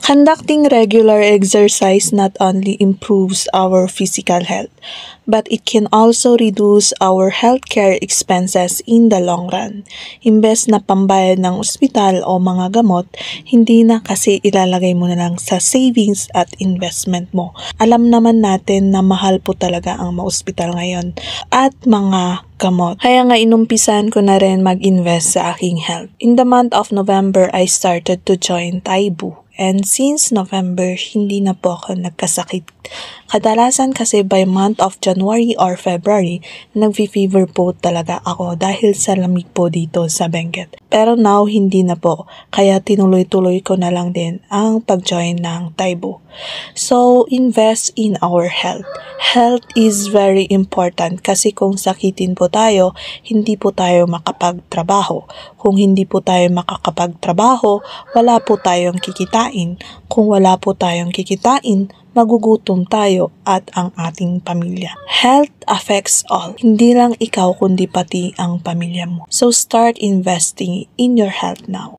Conducting regular exercise not only improves our physical health, but it can also reduce our healthcare expenses in the long run. Imbes na pambayad ng ospital o mga gamot, hindi na kasi ilalagay mo na lang sa savings at investment mo. Alam naman natin na mahal po talaga ang ma-ospital ngayon at mga gamot. Kaya nga inumpisan ko na rin mag-invest sa aking health. In the month of November, I started to join Taibu. And since November, hindi na po ako nagkasakit. Kadalasan kasi by month of January or February, nag-fever po talaga ako dahil sa lamig po dito sa Benguet. Pero now, hindi na po. Kaya tinuloy-tuloy ko na lang din ang pag-join ng Taibu. So, invest in our health. Health is very important kasi kung sakitin po tayo, hindi po tayo makapagtrabaho. Kung hindi po tayo makakapagtrabaho, wala po tayong kikitain. Kung wala po tayong kikitain, magugutom tayo at ang ating pamilya. Health affects all. Hindi lang ikaw kundi pati ang pamilya mo. So start investing in your health now.